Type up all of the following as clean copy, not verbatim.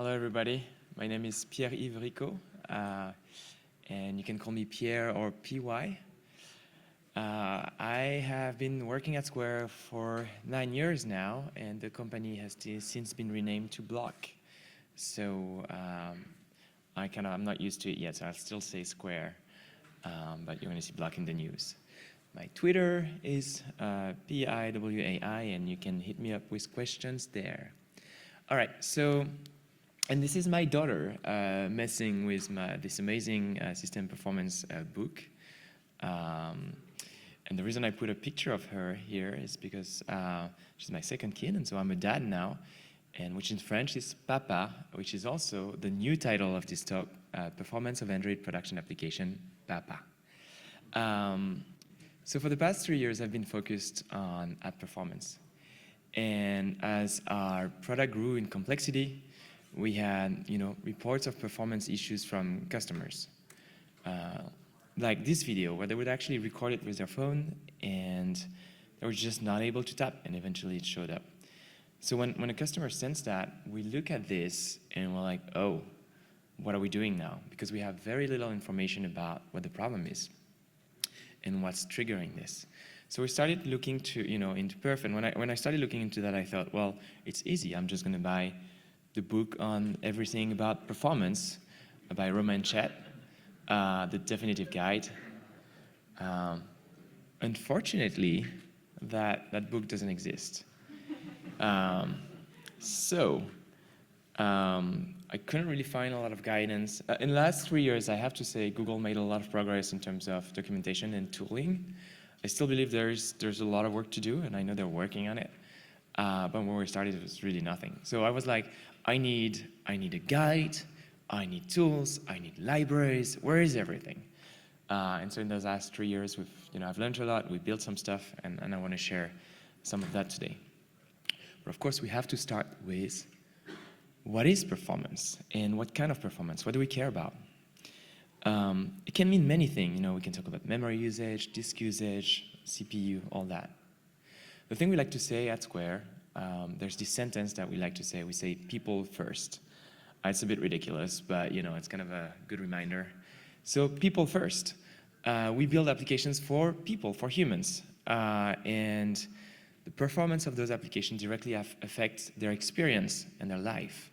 Hello, everybody. My name is Pierre-Yves Ricau, and you can call me Pierre or PY. I have been working at Square for 9 years now, and the company has since been renamed to Block. So I'm not used to it yet, so I'll still say Square, but you're going to see Block in the news. My Twitter is PIWAI, and you can hit me up with questions there. All right, so, and this is my daughter messing with this amazing system performance book. And the reason I put a picture of her here is because she's my second kid, and so I'm a dad now, and which in French is Papa, which is also the new title of this talk, Performance of Android Production Application, Papa. So for the past 3 years, I've been focused on app performance. And as our product grew in complexity, we had reports of performance issues from customers. Like this video, where they would actually record it with their phone, and they were just not able to tap, and eventually it showed up. So when a customer sends that, we look at this, and we're like, oh, what are we doing now? Because we have very little information about what the problem is and what's triggering this. So we started looking into perf, and when I started looking into that, I thought, well, it's easy. I'm just going to buy the book on everything about performance by Romain Chet, the definitive guide. Unfortunately, that book doesn't exist. I couldn't really find a lot of guidance. In the last 3 years, I have to say, Google made a lot of progress in terms of documentation and tooling. I still believe there's a lot of work to do, and I know they're working on it. But when we started, it was really nothing. So I was like, I need a guide, I need tools, I need libraries. Where is everything? And so in those last 3 years, I've learned a lot. We built some stuff, and I want to share some of that today. But of course, we have to start with what is performance and what kind of performance? What do we care about? It can mean many things. We can talk about memory usage, disk usage, CPU, all that. The thing we like to say at Square, there's this sentence that we like to say. We say people first. It's a bit ridiculous, but it's kind of a good reminder. So people first. We build applications for people, for humans, and the performance of those applications directly affects their experience and their life.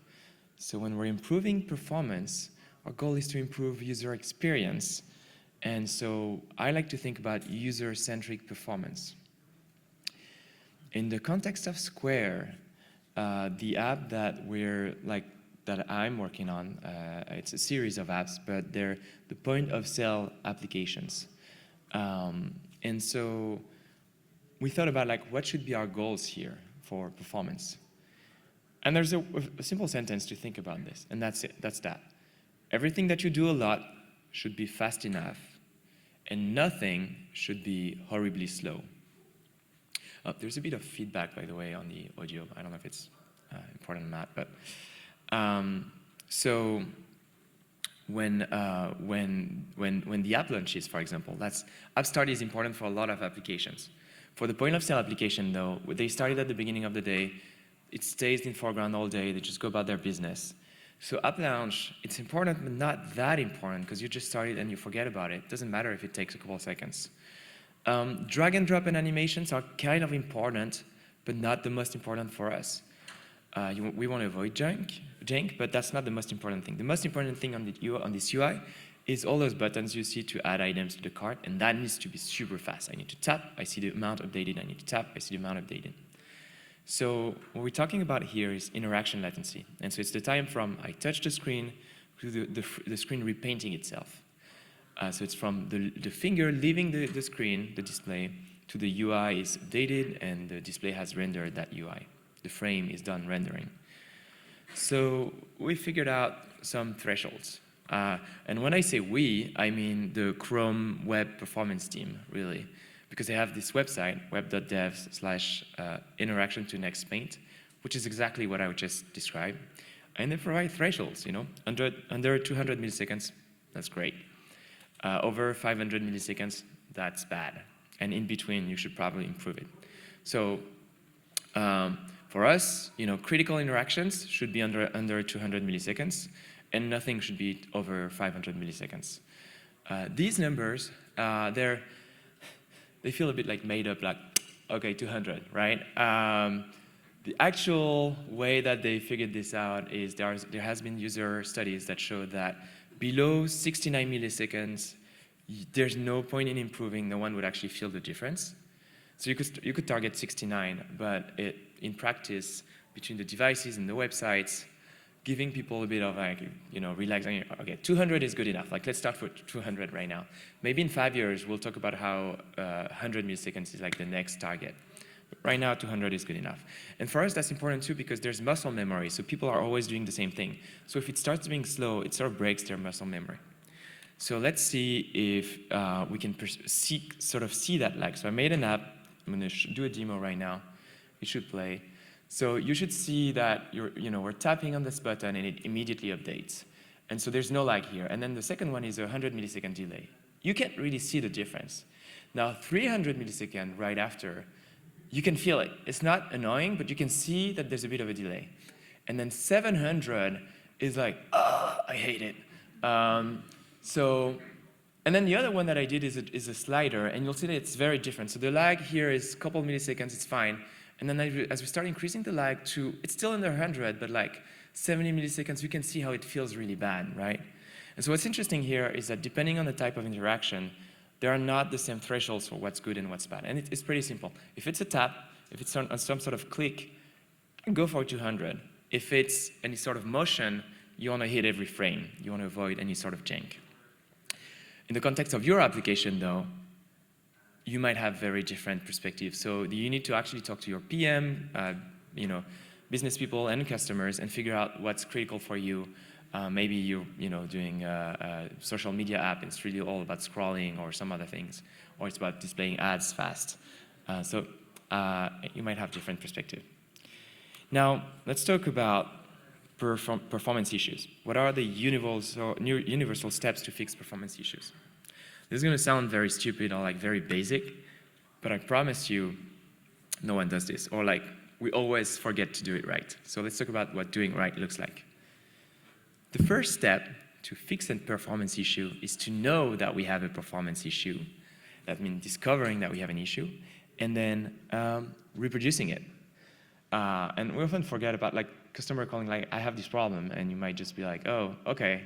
So when we're improving performance, our goal is to improve user experience. And so I like to think about user-centric performance. In the context of Square, the app that I'm working on, it's a series of apps, but they're the point-of-sale applications. And so we thought about what should be our goals here for performance. And there's a simple sentence to think about this, and that's it. That's that. Everything that you do a lot should be fast enough, and nothing should be horribly slow. There's a bit of feedback, by the way, on the audio. I don't know if it's important or not, but so when the app launches, for example, app start is important for a lot of applications. For the point-of-sale application, though, they started at the beginning of the day. It stays in foreground all day. They just go about their business. So app launch, it's important, but not that important, because you just started and you forget about it. It doesn't matter if it takes a couple of seconds. Drag and drop and animations are kind of important, but not the most important for us. We want to avoid jank, but that's not the most important thing. The most important thing on this UI is all those buttons you see to add items to the cart, and that needs to be super fast. I need to tap, I see the amount updated, I need to tap, I see the amount updated. So what we're talking about here is interaction latency. And so it's the time from I touch the screen to the screen repainting itself. So it's from the finger leaving the screen, the display, to the UI is updated and the display has rendered that UI. The frame is done rendering. So we figured out some thresholds. And when I say we, I mean the Chrome web performance team, really. Because they have this website, web.dev/interaction to next paint, which is exactly what I just described. And they provide thresholds, under 200 milliseconds, that's great. Over 500 milliseconds, that's bad. And in between, you should probably improve it. So For us, critical interactions should be under 200 milliseconds, and nothing should be over 500 milliseconds. These numbers, they feel a bit like made up, like, okay, 200, right? The actual way that they figured this out is there has been user studies that show that below 69 milliseconds, there's no point in improving. No one would actually feel the difference. So you could target 69, but in practice, between the devices and the websites, giving people a bit of relaxing. Okay, 200 is good enough. Like, let's start with 200 right now. Maybe in 5 years, we'll talk about how 100 milliseconds is like the next target. But right now, 200 is good enough. And for us, that's important too, because there's muscle memory. So people are always doing the same thing. So if it starts being slow, it sort of breaks their muscle memory. So let's see if we can sort of see that lag. So I made an app. I'm going to do a demo right now. It should play. So you should see that we're tapping on this button and it immediately updates. And so there's no lag here. And then the second one is a 100 millisecond delay. You can't really see the difference. Now 300 milliseconds right after, you can feel it. It's not annoying, but you can see that there's a bit of a delay. And then 700 is like, oh, I hate it. And then the other one that I did is a slider, and you'll see that it's very different. So the lag here is a couple milliseconds, it's fine. And then as we start increasing the lag to, it's still under 100, but like 70 milliseconds, you can see how it feels really bad, right? And so what's interesting here is that depending on the type of interaction, there are not the same thresholds for what's good and what's bad. And it's pretty simple. If it's a tap, if it's on some sort of click, go for 200. If it's any sort of motion, you want to hit every frame. You want to avoid any sort of jank. In the context of your application, though, you might have very different perspectives. So you need to actually talk to your PM, business people and customers, and figure out what's critical for you. Maybe you're doing a social media app, and it's really all about scrolling or some other things, or it's about displaying ads fast. So you might have different perspective. Now, let's talk about performance issues. What are the universal steps to fix performance issues? This is going to sound very stupid or like very basic, but I promise you, no one does this. Or like, we always forget to do it right. So let's talk about what doing right looks like. The first step to fix a performance issue is to know that we have a performance issue. That means discovering that we have an issue, and then reproducing it. And we often forget about like customer calling, like, I have this problem, and you might just be like, oh, okay.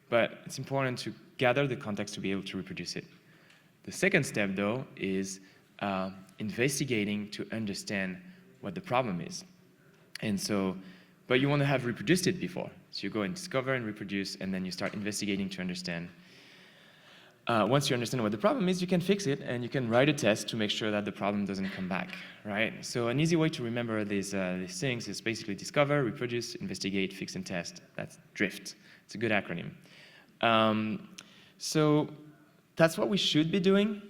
But it's important to gather the context to be able to reproduce it. The second step, though, is investigating to understand what the problem is. And so, but you want to have reproduced it before. So you go and discover and reproduce, and then you start investigating to understand. Once you understand what the problem is, you can fix it, and you can write a test to make sure that the problem doesn't come back, right? So an easy way to remember these things is basically discover, reproduce, investigate, fix, and test. That's DRIFT. It's a good acronym. So that's what we should be doing.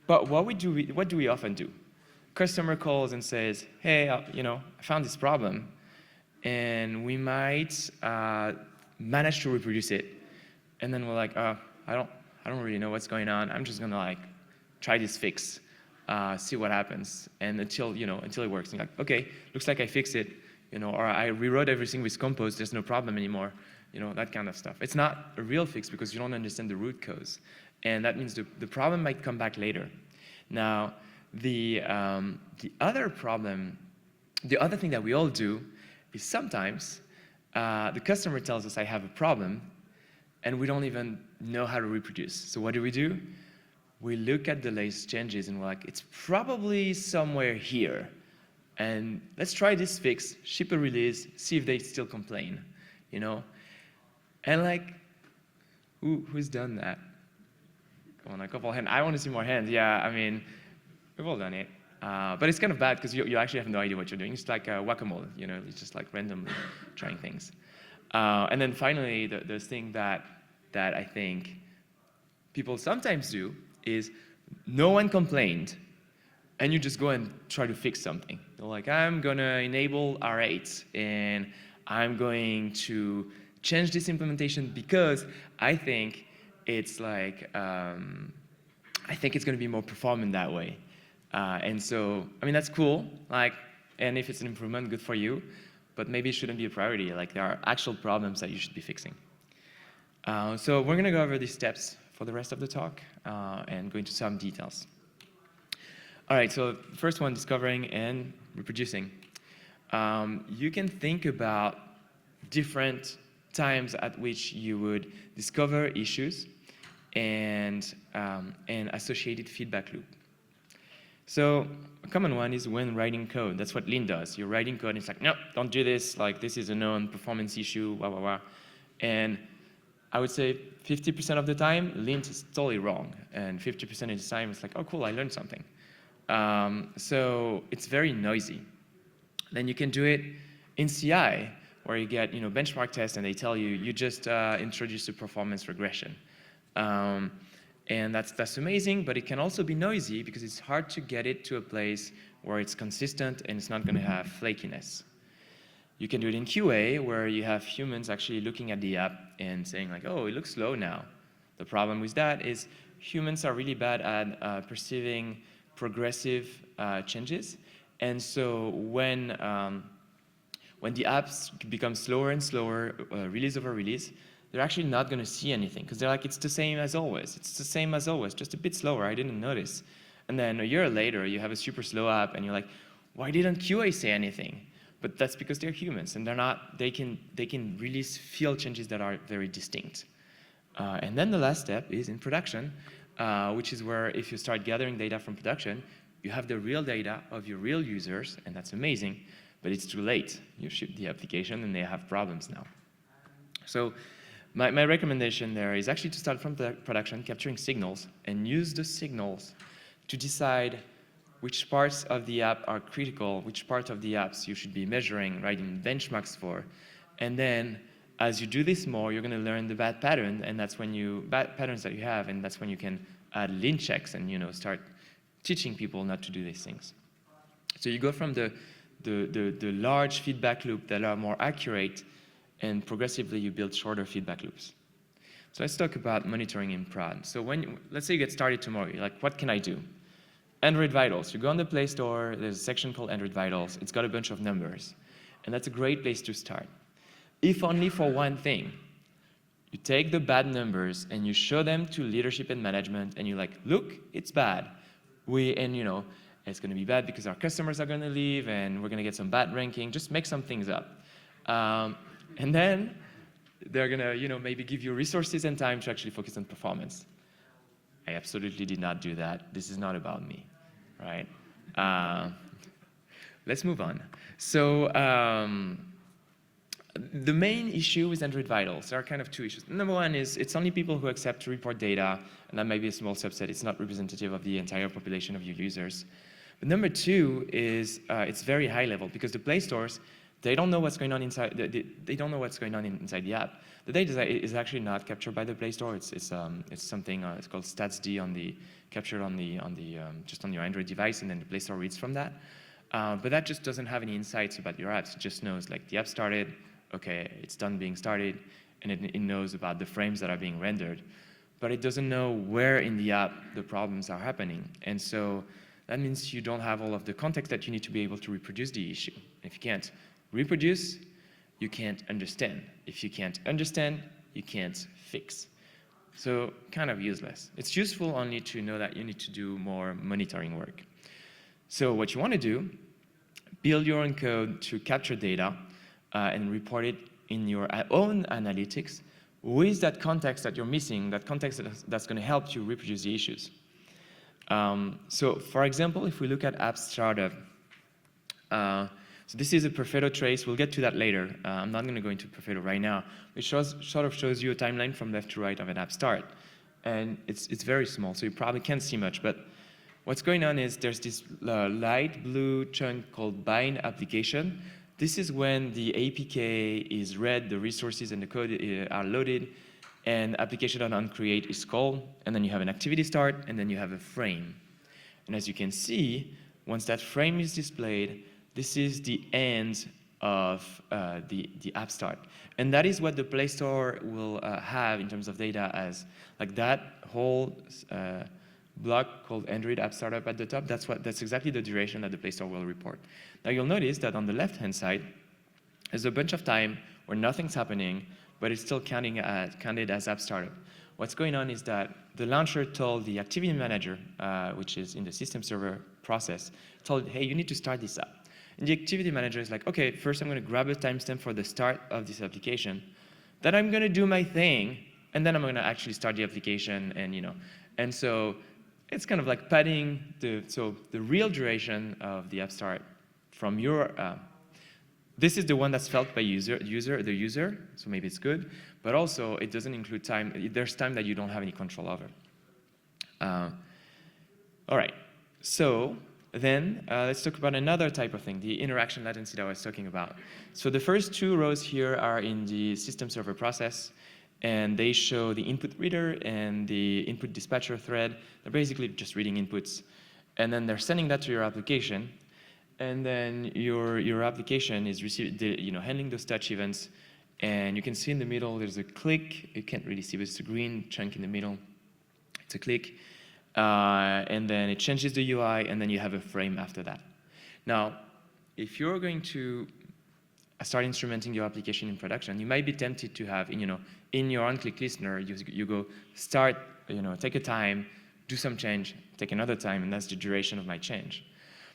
But what do we often do? Customer calls and says, hey, I found this problem. And we might manage to reproduce it. And then we're like, I don't really know what's going on. I'm just gonna like try this fix, see what happens, and until it works. And you're like, okay, looks like I fixed it, or I rewrote everything with Compose. There's no problem anymore, that kind of stuff. It's not a real fix because you don't understand the root cause, and that means the problem might come back later. Now, the other thing that we all do is sometimes the customer tells us I have a problem, and we don't even know how to reproduce. So what do? We look at the latest changes and we're like, it's probably somewhere here. And let's try this fix, ship a release, see if they still complain, And like, who's done that? Come on, a couple of hands. I want to see more hands. Yeah, I mean, we've all done it. But it's kind of bad because you actually have no idea what you're doing. It's like whack-a-mole, it's just like randomly trying things. And then finally, the thing that I think people sometimes do is no one complained, and you just go and try to fix something. They're like, I'm going to enable R8, and I'm going to change this implementation because I think it's like, I think it's going to be more performant that way. And so, I mean, that's cool. Like, And if it's an improvement, good for you, but maybe it shouldn't be a priority. Like there are actual problems that you should be fixing. So we're gonna go over these steps for the rest of the talk and go into some details. All right, so first one, discovering and reproducing. You can think about different times at which you would discover issues and associated feedback loop. So a common one is when writing code. That's what Lean does. You're writing code and it's like, no, don't do this. Like this is a known performance issue, blah, blah, blah. And I would say 50% of the time, Lean is totally wrong. And 50% of the time, it's like, oh, cool, I learned something. So it's very noisy. Then you can do it in CI, where you get benchmark tests and they tell you, you just introduced a performance regression. And that's amazing, but it can also be noisy because it's hard to get it to a place where it's consistent and it's not going to have flakiness. You can do it in QA, where you have humans actually looking at the app and saying like, oh, it looks slow now. The problem with that is humans are really bad at perceiving progressive changes. And so when the apps become slower and slower, release over release, they're actually not going to see anything because they're like, it's the same as always. It's the same as always, just a bit slower. I didn't notice. And then a year later, you have a super slow app, and you're like, why didn't QA say anything? But that's because they're humans, and they can really feel changes that are very distinct. And then the last step is in production, which is where if you start gathering data from production, you have the real data of your real users, and that's amazing, but it's too late. You ship the application, and they have problems now. So my recommendation there is actually to start from the production, capturing signals, and use the signals to decide which parts of the app are critical, which part of the apps you should be measuring, writing benchmarks for. And then as you do this more, you're going to learn the bad pattern, and that's when bad patterns that you have, and that's when you can add Lean checks and start teaching people not to do these things. So you go from the large feedback loop that are more accurate, and progressively you build shorter feedback loops. So let's talk about monitoring in prod. So let's say you get started tomorrow, you're like, what can I do? Android Vitals. You go on the Play Store, there's a section called Android Vitals. It's got a bunch of numbers. And that's a great place to start. If only for one thing. You take the bad numbers and you show them to leadership and management, and you're like, look, it's bad. It's going to be bad because our customers are going to leave, and we're going to get some bad ranking. Just make some things up. And then they're going to maybe give you resources and time to actually focus on performance. I absolutely did not do that. This is not about me, right? Let's move on. So the main issue with Android Vitals, there are kind of two issues. Number one is it's only people who accept to report data, and that might be a small subset. It's not representative of the entire population of your users. But number two is it's very high level because the Play Stores, they don't know what's going on inside. They don't know what's going on inside the app. The data is actually not captured by the Play Store. It's something it's called StatsD captured just on your Android device, and then the Play Store reads from that. But that just doesn't have any insights about your apps. It just knows like the app started, okay, it's done being started, and it knows about the frames that are being rendered. But it doesn't know where in the app the problems are happening. And so that means you don't have all of the context that you need to be able to reproduce the issue. If you can't reproduce, you can't understand. If you can't understand, you can't fix. So kind of useless. It's useful only to know that you need to do more monitoring work. So what you want to do, build your own code to capture data and report it in your own analytics with that context that you're missing, that context that's going to help you reproduce the issues. So for example, if we look at App Startup, so this is a Perfetto trace. We'll get to that later. I'm not going to go into Perfetto right now. It sort of shows you a timeline from left to right of an app start. And it's very small, so you probably can't see much. But what's going on is there's this light blue chunk called bind application. This is when the APK is read, the resources and the code are loaded, and application.onCreate is called. And then you have an activity start, and then you have a frame. And as you can see, once that frame is displayed, this is the end of the app start. And that is what the Play Store will have in terms of data as like that whole block called Android App Startup at the top. That's exactly the duration that the Play Store will report. Now you'll notice that on the left-hand side, there's a bunch of time where nothing's happening, but it's still counted as App Startup. What's going on is that the launcher told the activity manager, which is in the system server process, told, hey, you need to start this up. And the activity manager is like, okay, first I'm going to grab a timestamp for the start of this application. Then I'm going to do my thing, and then I'm going to actually start the application, and so it's kind of like padding the real duration of the app start from your. This is the one that's felt by the user, so maybe it's good, but also it doesn't include time. There's time that you don't have any control over. All right, so then let's talk about another type of thing, the interaction latency that I was talking about. So the first two rows here are in the system server process, and they show the input reader and the input dispatcher thread. They're basically just reading inputs, and then they're sending that to your application, and then your application is handling those touch events, and you can see in the middle there's a click. You can't really see, but it's a green chunk in the middle. It's a click, and then it changes the UI, and then you have a frame after that. Now, if you're going to start instrumenting your application in production, you might be tempted to have, in your on-click listener, you go start, take a time, do some change, take another time, and that's the duration of my change.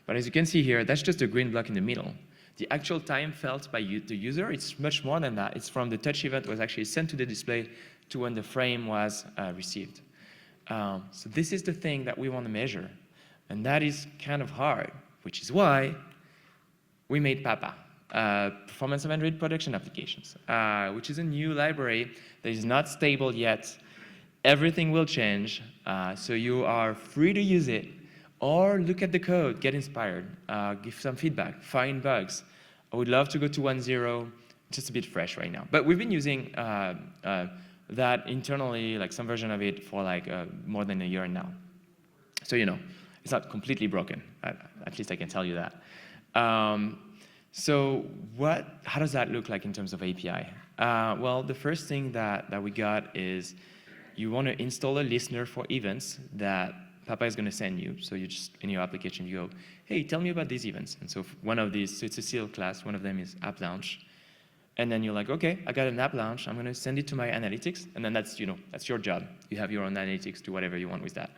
But as you can see here, that's just a green block in the middle. The actual time felt by the user, it's much more than that. It's from the touch event was actually sent to the display to when the frame was received. So this is the thing that we want to measure. And that is kind of hard, which is why we made Papa. Performance of Android production applications, which is a new library that is not stable yet. Everything will change, so you are free to use it, or look at the code, get inspired, give some feedback, find bugs. I would love to go to 1.0, just a bit fresh right now. But we've been using that internally, like some version of it, for like more than a year now. So it's not completely broken. At least I can tell you that. So how does that look like in terms of API? Well, the first thing that we got is you want to install a listener for events that Papa is going to send you. So you just, in your application, you go, hey, tell me about these events. And so one of these, so it's a CL class, one of them is app launch. And then you're like, okay, I got an app launch. I'm going to send it to my analytics. And then that's your job. You have your own analytics, do whatever you want with that.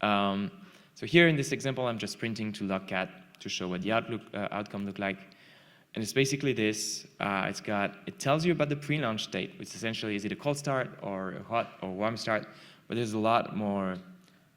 So here in this example, I'm just printing to logcat to show what the outcome look like. And it's basically this. It tells you about the pre-launch state, which essentially is it a cold start or a hot or warm start. But there's a lot more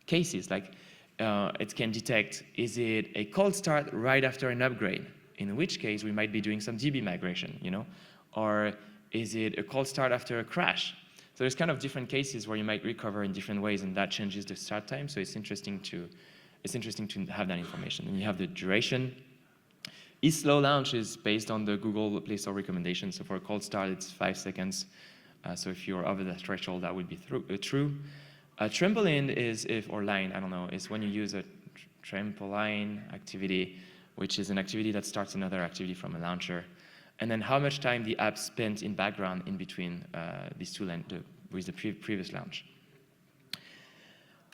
cases. Like it can detect, is it a cold start right after an upgrade? In which case we might be doing some DB migration, or is it a cold start after a crash? So there's kind of different cases where you might recover in different ways, and that changes the start time. So it's interesting to have that information. And you have the duration. Slow launch is based on the Google Play Store recommendation. So for a cold start, it's 5 seconds. So if you're over the threshold, that would be true. Trampoline is is when you use a trampoline activity, which is an activity that starts another activity from a launcher. And then how much time the app spent in background in between these two with the previous launch.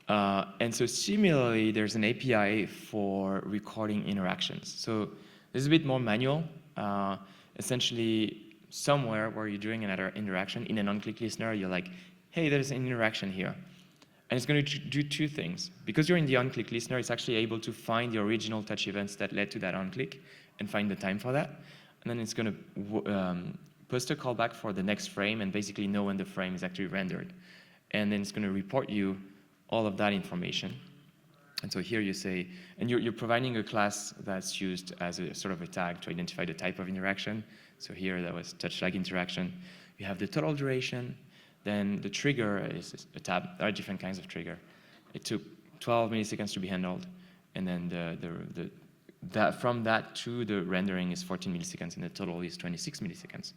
And so similarly, there's an API for recording interactions. So this is a bit more manual. Essentially, somewhere where you're doing another interaction in an on-click listener, you're like, hey, there's an interaction here. And it's going to do two things. Because you're in the on-click listener, it's actually able to find the original touch events that led to that on-click and find the time for that. And then it's going to post a callback for the next frame and basically know when the frame is actually rendered. And then it's going to report you all of that information. And so here you say, and you're providing a class that's used as a sort of a tag to identify the type of interaction. So here that was touch lag interaction. You have the total duration. Then the trigger is a tab. There are different kinds of trigger. It took 12 milliseconds to be handled. And then from that to the rendering is 14 milliseconds, and the total is 26 milliseconds.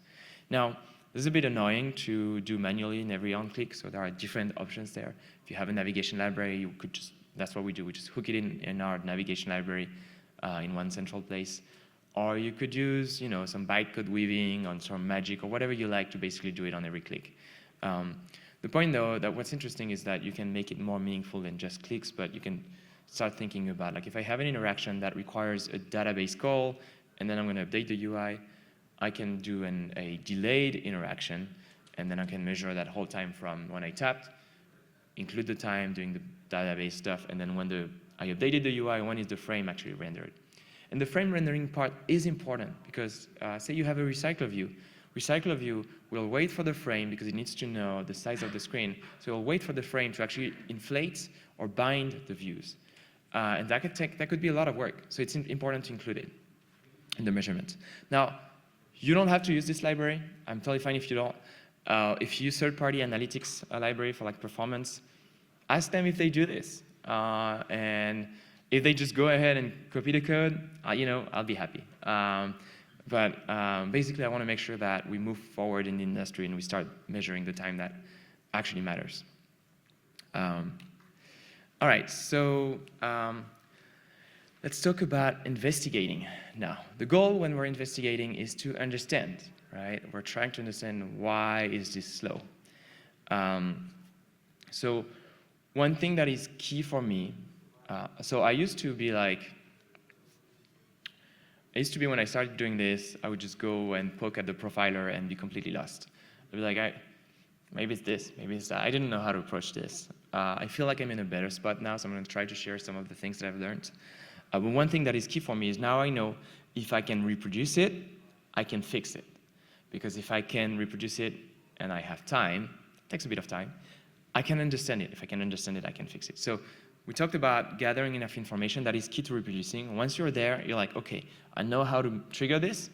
Now, this is a bit annoying to do manually in every on-click, so there are different options there. If you have a navigation library, you could just, that's what we do. We just hook it in our navigation library in one central place. Or you could use, some bytecode weaving or some magic or whatever you like to basically do it on every click. The point, though, that what's interesting is that you can make it more meaningful than just clicks, but you can start thinking about, like, if I have an interaction that requires a database call, and then I'm going to update the UI, I can do a delayed interaction, and then I can measure that whole time from when I tapped, include the time doing the database stuff, and then when I updated the UI, when is the frame actually rendered. And the frame rendering part is important because say you have a recycler view. Recycler view will wait for the frame because it needs to know the size of the screen. So it will wait for the frame to actually inflate or bind the views. And that could be a lot of work. So it's important to include it in the measurement. Now, you don't have to use this library. I'm totally fine if you don't. If you use third-party analytics library for like performance, ask them if they do this. And if they just go ahead and copy the code, I'll be happy. But basically, I want to make sure that we move forward in the industry and we start measuring the time that actually matters. All right, so let's talk about investigating now. The goal when we're investigating is to understand, right? We're trying to understand why is this slow. So one thing that is key for me, so I used to be when I started doing this, I would just go and poke at the profiler and be completely lost. I'd be like, maybe it's this, maybe it's that. I didn't know how to approach this. I feel like I'm in a better spot now, so I'm going to try to share some of the things that I've learned. But one thing that is key for me is now I know if I can reproduce it, I can fix it. Because if I can reproduce it and I have time, it takes a bit of time, I can understand it. If I can understand it, I can fix it. So we talked about gathering enough information that is key to reproducing. Once you're there, you're like, okay, I know how to trigger this.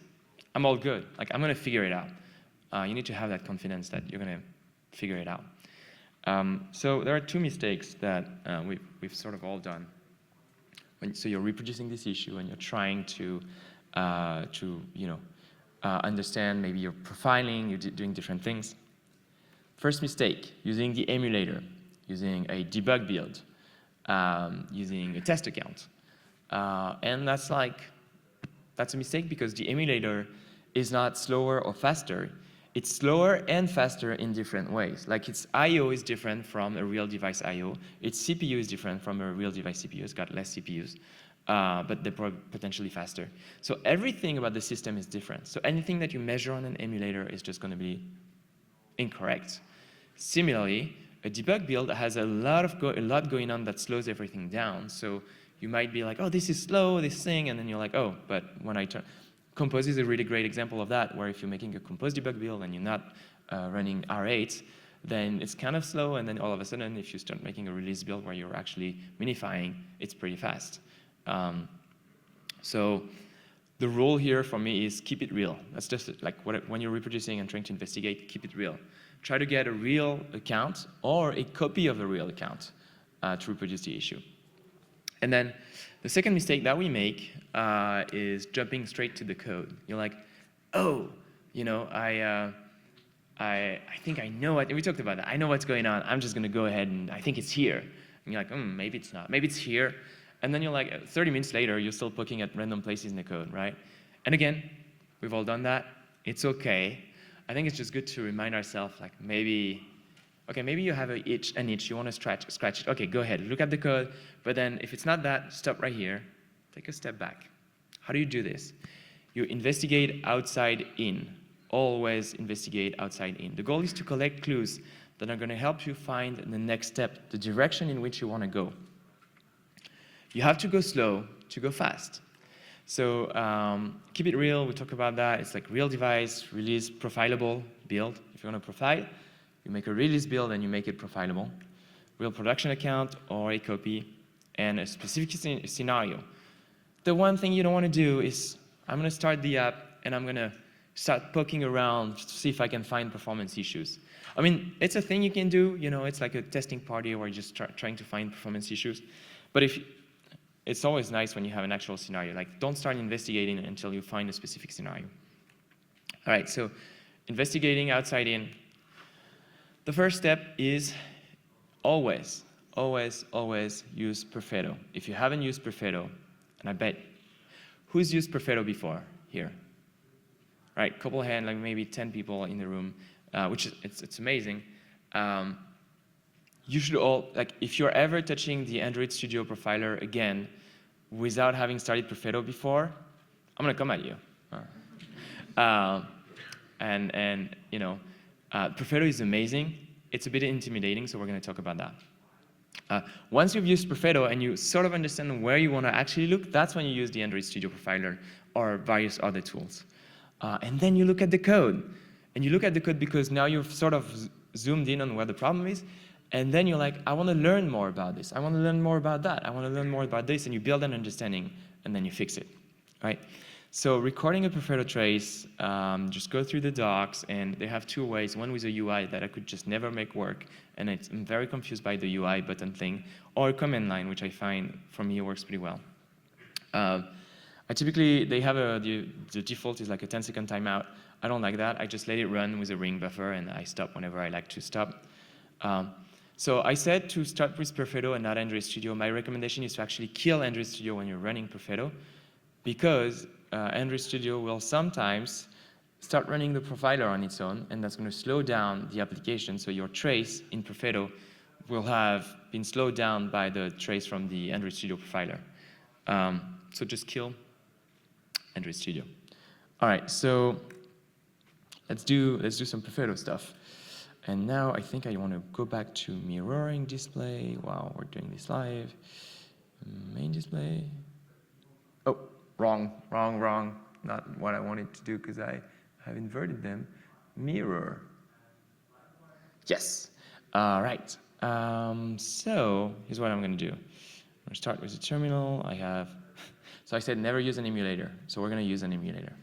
I'm all good. Like, I'm going to figure it out. You need to have that confidence that you're going to figure it out. So there are two mistakes that we've sort of all done. So you're reproducing this issue and you're trying to understand, maybe you're profiling, you're doing different things. First mistake, using the emulator, using a debug build, using a test account. And that's a mistake because the emulator is not slower or faster. It's slower and faster in different ways. Like its I/O is different from a real device I/O. Its CPU is different from a real device CPU. It's got less CPUs, but they're potentially faster. So everything about the system is different. So anything that you measure on an emulator is just going to be incorrect. Similarly, a debug build has a lot going on that slows everything down. So you might be like, oh, this is slow, this thing, and then you're like, oh, but when I turn. Compose is a really great example of that, where if you're making a Compose debug build and you're not running R8, then it's kind of slow, and then all of a sudden, if you start making a release build where you're actually minifying, it's pretty fast. So the rule here for me is keep it real. That's just like when you're reproducing and trying to investigate, keep it real. Try to get a real account or a copy of a real account to reproduce the issue. And then the second mistake that we make is jumping straight to the code. You're like, oh, I think I know it. We talked about that. I know what's going on. I'm just going to go ahead and I think it's here. And you're like, maybe it's not. Maybe it's here. And then you're like, 30 minutes later, you're still poking at random places in the code, right? And again, we've all done that. It's okay. I think it's just good to remind ourselves, like maybe you have an itch, you want to scratch it. Okay, go ahead, look at the code. But then if it's not that, stop right here. Take a step back. How do you do this? You investigate outside in. Always investigate outside in. The goal is to collect clues that are going to help you find the next step, the direction in which you want to go. You have to go slow to go fast. So keep it real. We talk about that. It's like real device, release, profilable, build. If you want to profile, you make a release build and you make it profilable. Real production account or a copy and a specific scenario. The one thing you don't want to do is I'm going to start the app and I'm going to start poking around to see if I can find performance issues. I mean, it's a thing you can do. It's like a testing party where you're just trying to find performance issues. But it's always nice when you have an actual scenario. Like, don't start investigating until you find a specific scenario. All right, so investigating outside in. The first step is always use Perfetto. If you haven't used Perfetto, and I bet, who's used Perfetto before here? Right, couple of hands, like maybe 10 people in the room, which is, it's amazing. you should all, like, if you're ever touching the Android Studio profiler again without having started Perfetto before, I'm gonna come at you. And you know, Perfetto is amazing. It's a bit intimidating, so we're gonna talk about that. Once you've used Perfetto and you sort of understand where you want to actually look, that's when you use the Android Studio Profiler or various other tools. And then you look at the code. And you look at the code because now you've sort of zoomed in on where the problem is. And then you're like, I want to learn more about this. I want to learn more about that. I want to learn more about this. And you build an understanding, and then you fix it, right? So recording a Perfetto trace, just go through the docs, and they have two ways. One with a UI that I could just never make work, and I'm very confused by the UI button thing, or a command line, which I find, for me, works pretty well. I typically, they have the default is like a 10-second timeout. I don't like that. I just let it run with a ring buffer, and I stop whenever I like to stop. So I said to start with Perfetto and not Android Studio. My recommendation is to actually kill Android Studio when you're running Perfetto, because Android Studio will sometimes start running the profiler on its own, and that's going to slow down the application. So your trace in Perfetto will have been slowed down by the trace from the Android Studio profiler. So just kill Android Studio. All right, so let's do some Perfetto stuff. And now I think I want to go back to mirroring display. Wow, we're doing this live. Main display. Oh, wrong. Not what I wanted to do because I have inverted them. Mirror. Yes. All right. So here's what I'm going to do. I'm going to start with the terminal. So I said never use an emulator. So we're going to use an emulator.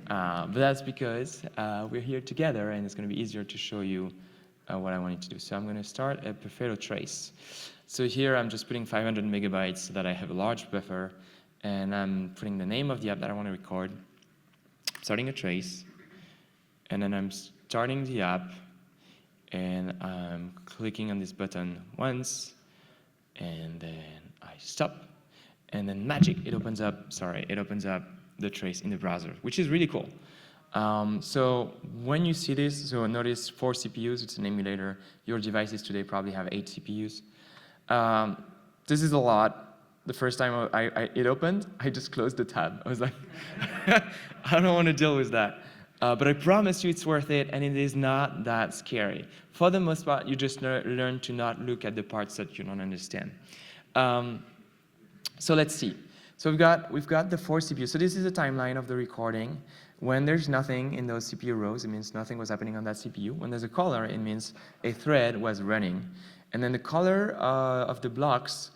But that's because we're here together, and it's going to be easier to show you what I wanted to do. So I'm going to start a Perfetto trace. So here I'm just putting 500 megabytes so that I have a large buffer, and I'm putting the name of the app that I want to record, starting a trace, and then I'm starting the app, and I'm clicking on this button once, and then I stop, and then magic, it opens up the trace in the browser, which is really cool. So when you see this, so notice 4 CPUs, it's an emulator. Your devices today probably have 8 CPUs. This is a lot. The first time it opened, I just closed the tab. I was like, I don't want to deal with that. But I promise you it's worth it, and it is not that scary. For the most part, you just learn to not look at the parts that you don't understand. So let's see. So we've got the 4 CPUs. So this is a timeline of the recording. When there's nothing in those CPU rows, it means nothing was happening on that CPU. When there's a color, it means a thread was running. And then the color of the blocks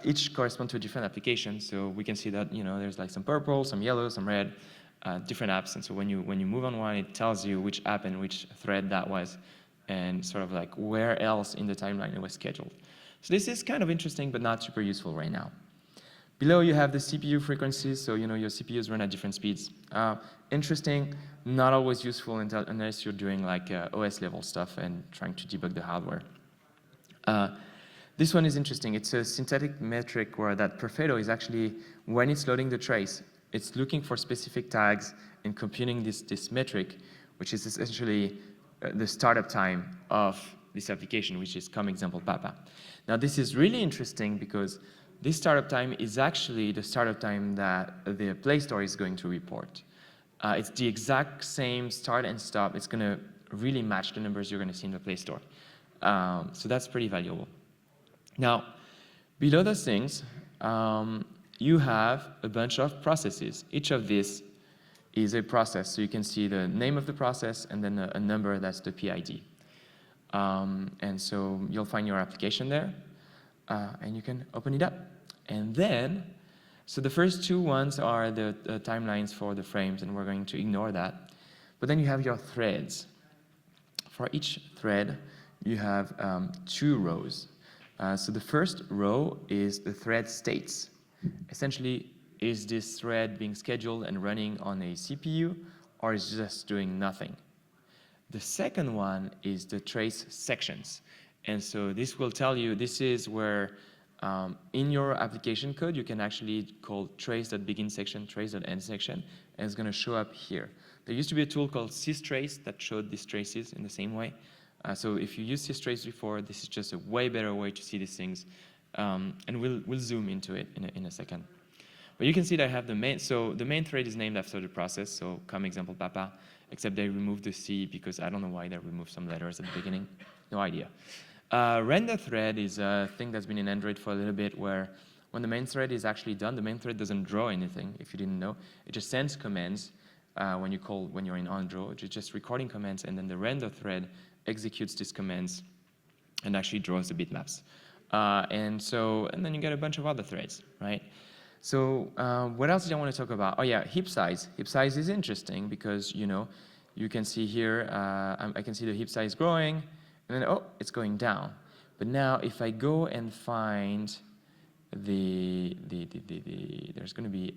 each correspond to a different application. So we can see that there's like some purple, some yellow, some red, different apps. And so when you move on one, it tells you which app and which thread that was, and sort of like where else in the timeline it was scheduled. So this is kind of interesting, but not super useful right now. Below you have the CPU frequencies, so your CPUs run at different speeds. Interesting, not always useful unless you're doing like OS level stuff and trying to debug the hardware. This one is interesting. It's a synthetic metric where that Perfetto is actually, when it's loading the trace, it's looking for specific tags and computing this metric, which is essentially the startup time of this application, which is come example papa. Now this is really interesting because this startup time is actually the startup time that the Play Store is going to report. It's the exact same start and stop. It's going to really match the numbers you're going to see in the Play Store. So that's pretty valuable. Now, below those things, you have a bunch of processes. Each of these is a process. So you can see the name of the process and then a number that's the PID. And so you'll find your application there. And you can open it up. And then, so the first 2 ones are the timelines for the frames, and we're going to ignore that. But then you have your threads. For each thread, you have 2 rows. So the first row is the thread states. Essentially, is this thread being scheduled and running on a CPU, or is it just doing nothing? The second one is the trace sections. And so this will tell you, this is where in your application code, you can actually call trace.begin section, trace.end section, and it's going to show up here. There used to be a tool called systrace that showed these traces in the same way. So if you used trace before, this is just a way better way to see these things. And we'll zoom into it in a second. But you can see that I have the main, so the main thread is named after the process, so come example papa, except they removed the C because I don't know why they removed some letters at the beginning. No idea. Render thread is a thing that's been in Android for a little bit where when the main thread is actually done, the main thread doesn't draw anything, if you didn't know. It just sends commands when you're in onDraw. It's just recording commands, and then the render thread executes these commands and actually draws the bitmaps. And then you get a bunch of other threads, right? So what else did I want to talk about? Oh yeah, heap size. Heap size is interesting because you can see here, I can see the heap size growing, and then it's going down. But now if I go and find there's going to be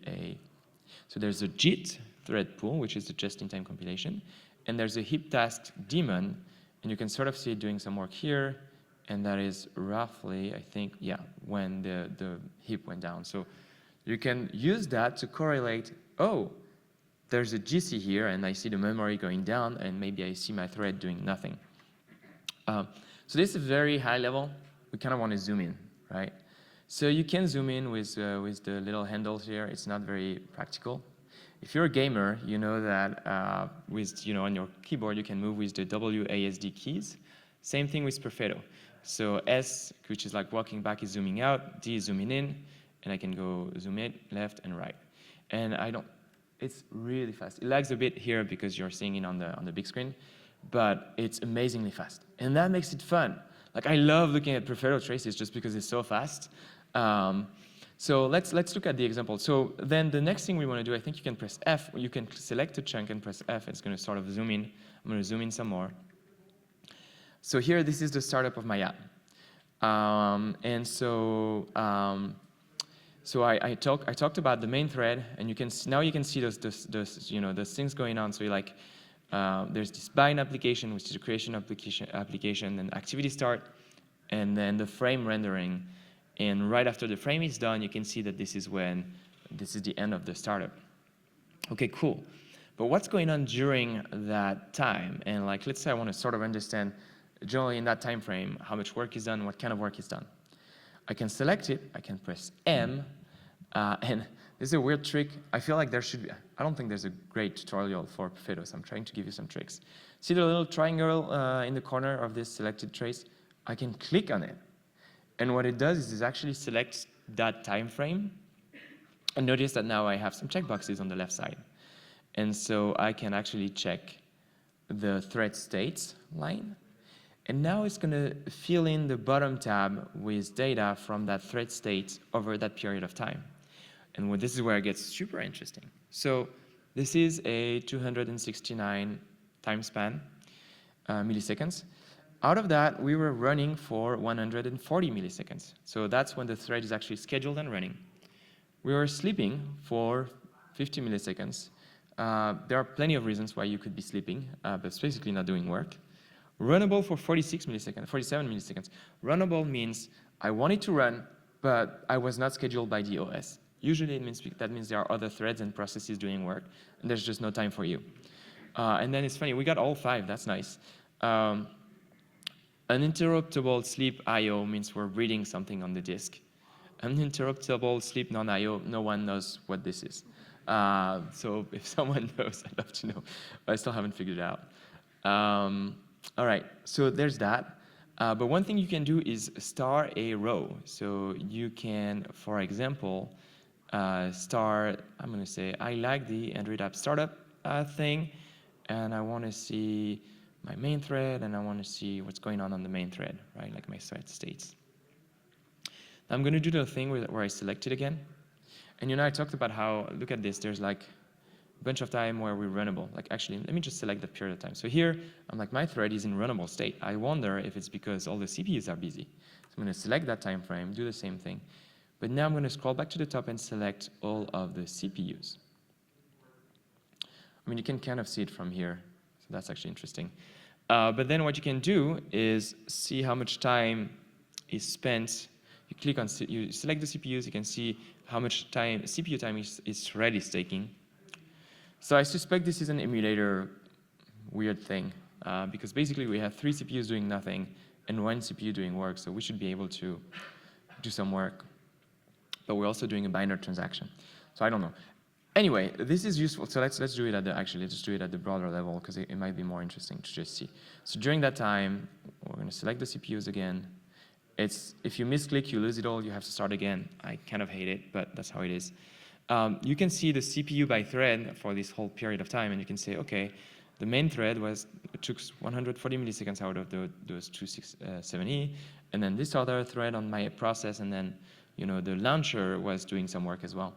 so there's a JIT thread pool, which is the just-in-time compilation, and there's a heap task daemon, and you can sort of see it doing some work here, and that is roughly, I think, yeah, when the heap went down. So you can use that to correlate, there's a GC here, and I see the memory going down, and maybe I see my thread doing nothing. So this is very high level. We kind of want to zoom in, right? So you can zoom in with the little handles here. It's not very practical. If you're a gamer, you know that on your keyboard, you can move with the WASD keys. Same thing with Perfetto. So S, which is like walking back, is zooming out. D is zooming in. And I can go zoom in, left and right. And it's really fast. It lags a bit here because you're seeing it on the big screen, but it's amazingly fast. And that makes it fun. Like I love looking at Perfetto traces just because it's so fast. So let's look at the example. So then the next thing we want to do, I think you can press F, or you can select a chunk and press F. It's going to sort of zoom in. I'm going to zoom in some more. So here, this is the startup of my app. So I talked about the main thread, and now you can see those things going on. So there's this bind application, which is a creation application, and activity start, and then the frame rendering. And right after the frame is done, you can see that this is the end of the startup. Okay, cool. But what's going on during that time? And let's say I want to sort of understand generally in that time frame how much work is done, what kind of work is done. I can select it, I can press M, and this is a weird trick. I feel like I don't think there's a great tutorial for Perfetto, so I'm trying to give you some tricks. See the little triangle in the corner of this selected trace? I can click on it. And what it does is it actually selects that time frame. And notice that now I have some checkboxes on the left side. And so I can actually check the thread states line. And now it's going to fill in the bottom tab with data from that thread state over that period of time. And this is where it gets super interesting. So this is a 269 time span, milliseconds. Out of that, we were running for 140 milliseconds. So that's when the thread is actually scheduled and running. We were sleeping for 50 milliseconds. There are plenty of reasons why you could be sleeping, but it's basically not doing work. Runnable for 47 milliseconds. Runnable means I wanted to run, but I was not scheduled by the OS. Usually that means there are other threads and processes doing work, and there's just no time for you. And then it's funny, we got all 5, that's nice. Uninterruptible sleep I/O means we're reading something on the disk. Uninterruptible sleep non-I/O, no one knows what this is. So if someone knows, I'd love to know, but I still haven't figured it out. All right, so there's that. But one thing you can do is star a row. So you can, for example, I'm going to say, I like the Android app startup thing, and I want to see my main thread, and I want to see what's going on the main thread, right? Like my thread states. Now I'm going to do the thing where I select it again. And I talked about how, look at this, there's like a bunch of time where we're runnable. Like actually, let me just select the period of time. So here, I'm like, my thread is in runnable state. I wonder if it's because all the CPUs are busy. So I'm going to select that time frame, do the same thing. But now I'm going to scroll back to the top and select all of the CPUs. I mean, you can kind of see it from here. So that's actually interesting. But then what you can do is see how much time is spent. You select the CPUs, you can see how much time CPU time is Redis taking. So I suspect this is an emulator weird thing. because basically we have 3 CPUs doing nothing and 1 CPU doing work, so we should be able to do some work. But we're also doing a binary transaction. So I don't know. Anyway, this is useful. So let's do it at the, actually, let's do it at the broader level because it might be more interesting to just see. So during that time, we're going to select the CPUs again. If you misclick, you lose it all. You have to start again. I kind of hate it, but that's how it is. You can see the CPU by thread for this whole period of time, and you can say, okay, the main thread took 140 milliseconds out of those 267E, and then this other thread on my process, and then the launcher was doing some work as well.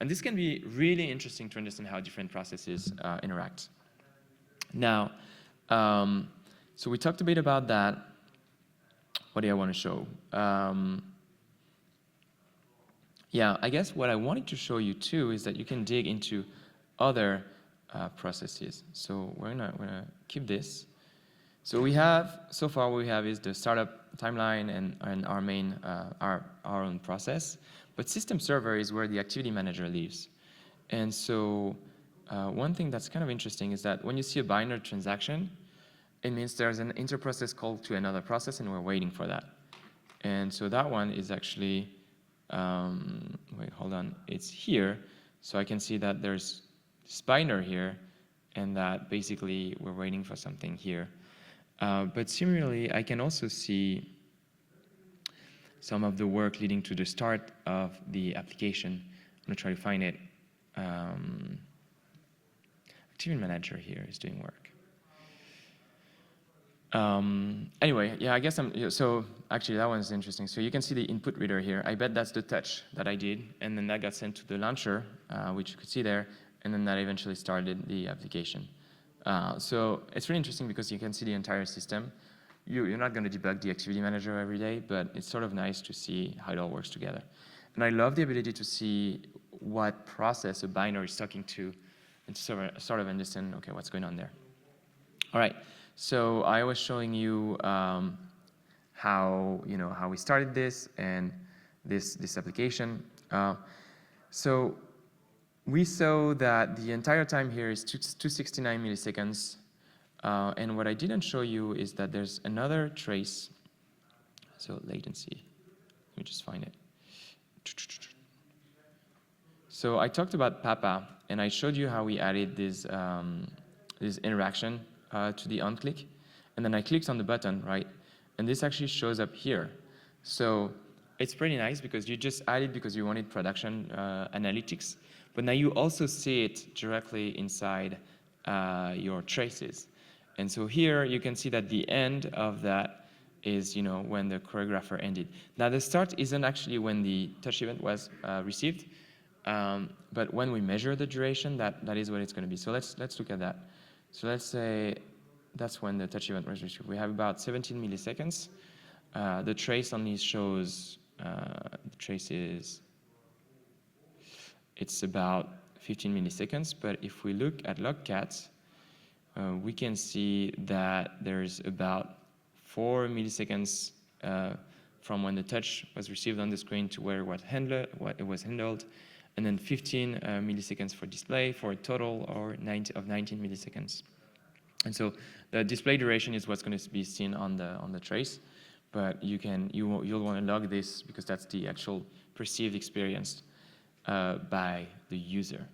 And this can be really interesting to understand how different processes interact. Now, so we talked a bit about that. What do I want to show? Yeah, I guess what I wanted to show you too is that you can dig into other processes. So we're gonna keep this. So so far what we have is the startup timeline and our main, our own process. But system server is where the activity manager lives. And so one thing that's kind of interesting is that when you see a binary transaction, it means there's an interprocess call to another process, and we're waiting for that. And so that one is actually, wait, hold on, it's here. So I can see that there's this binary here, and that basically we're waiting for something here. But similarly, I can also see some of the work leading to the start of the application. I'm going to try to find it. Activity manager here is doing work. Anyway, yeah, I guess so actually that one's interesting. So you can see the input reader here. I bet that's the touch that I did, and then that got sent to the launcher, which you could see there, and then that eventually started the application. So it's really interesting because you can see the entire system. You're not going to debug the activity manager every day, but it's sort of nice to see how it all works together. And I love the ability to see what process a binary is talking to and sort of understand, okay, what's going on there. All right, so I was showing you how we started this and this application. So we saw that the entire time here is 269 milliseconds. And what I didn't show you is that there's another trace. So latency, let me just find it. So I talked about Papa, and I showed you how we added this interaction to the on-click. And then I clicked on the button, right? And this actually shows up here. So it's pretty nice because you just added because you wanted production analytics. But now you also see it directly inside your traces. And so here you can see that the end of that is when the choreographer ended. Now the start isn't actually when the touch event was received, but when we measure the duration, that is what it's going to be. So let's look at that. So let's say that's when the touch event was received. We have about 17 milliseconds. The trace only shows the trace it's about 15 milliseconds. But if we look at logcat, we can see that there's about 4 milliseconds from when the touch was received on the screen to where it was handled, and then 15 milliseconds for display, for a total of 19 milliseconds. And so the display duration is what's going to be seen on the trace, but you'll want to log this because that's the actual perceived experience by the user.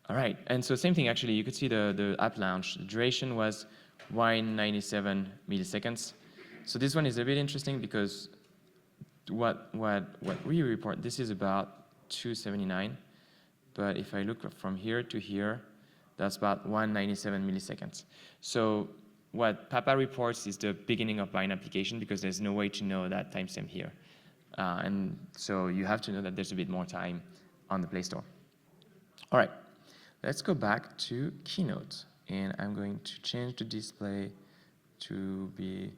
All right, and so same thing actually, you could see the app launch. The duration was 197 milliseconds. So this one is a bit interesting because what we report, this is about 279, but if I look from here to here, that's about 197 milliseconds. So what Papa reports is the beginning of Vine application because there's no way to know that timestamp here. And so you have to know that there's a bit more time on the Play Store. All right. Let's go back to Keynote, and I'm going to change the display to be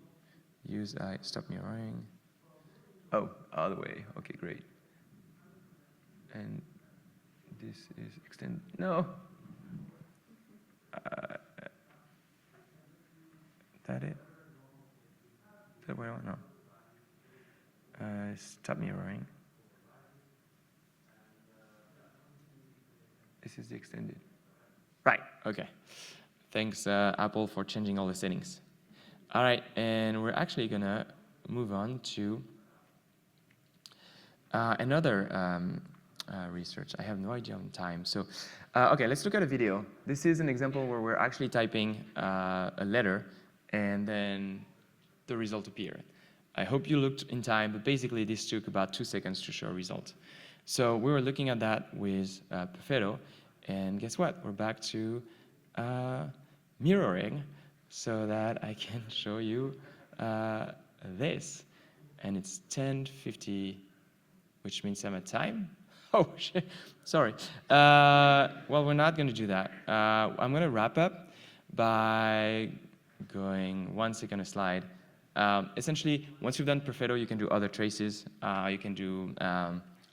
stop mirroring. Oh, all the way. Okay, great. And this is extend. No. That it? Is that what I want? No. Stop mirroring. This is the extended. Right, okay. Thanks, Apple, for changing all the settings. All right, and we're actually going to move on to another research. I have no idea on time. So, okay, let's look at a video. This is an example where we're actually typing a letter, and then the result appeared. I hope you looked in time, but basically this took about 2 seconds to show a result. So we were looking at that with Perfetto, and guess what? We're back to mirroring so that I can show you this. And it's 10:50, which means I'm at time. Oh, shit, sorry. Well, we're not going to do that. I'm going to wrap up by going 1 second a slide. Essentially, once you've done Perfetto, you can do other traces. You can do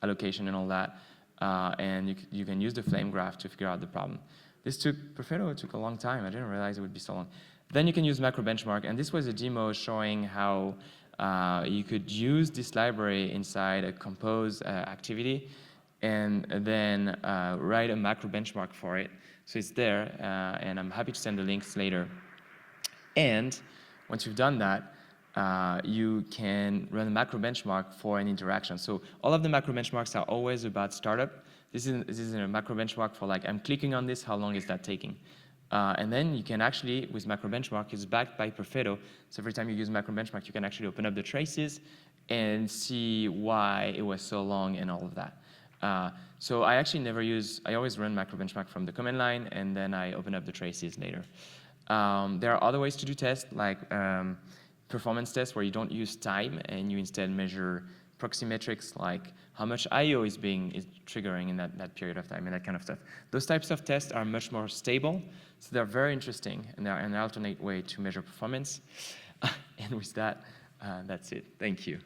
allocation and all that. And you can use the flame graph to figure out the problem. Perfetto took a long time. I didn't realize it would be so long. Then you can use macro benchmark. And this was a demo showing how you could use this library inside a compose activity and then write a macro benchmark for it. So it's there, and I'm happy to send the links later. And once you've done that, you can run a macro benchmark for an interaction. So all of the macro benchmarks are always about startup. This is a macro benchmark for like, I'm clicking on this, how long is that taking? And then you can actually, with macro benchmark, it's backed by Perfetto. So every time you use macro benchmark, you can actually open up the traces and see why it was so long and all of that. So I actually never use, I always run macro benchmark from the command line, and then I open up the traces later. There are other ways to do tests, like performance tests where you don't use time and you instead measure proxy metrics like how much I/O is triggering in that period of time and that kind of stuff. Those types of tests are much more stable, so they're very interesting and they're an alternate way to measure performance. And with that, that's it. Thank you.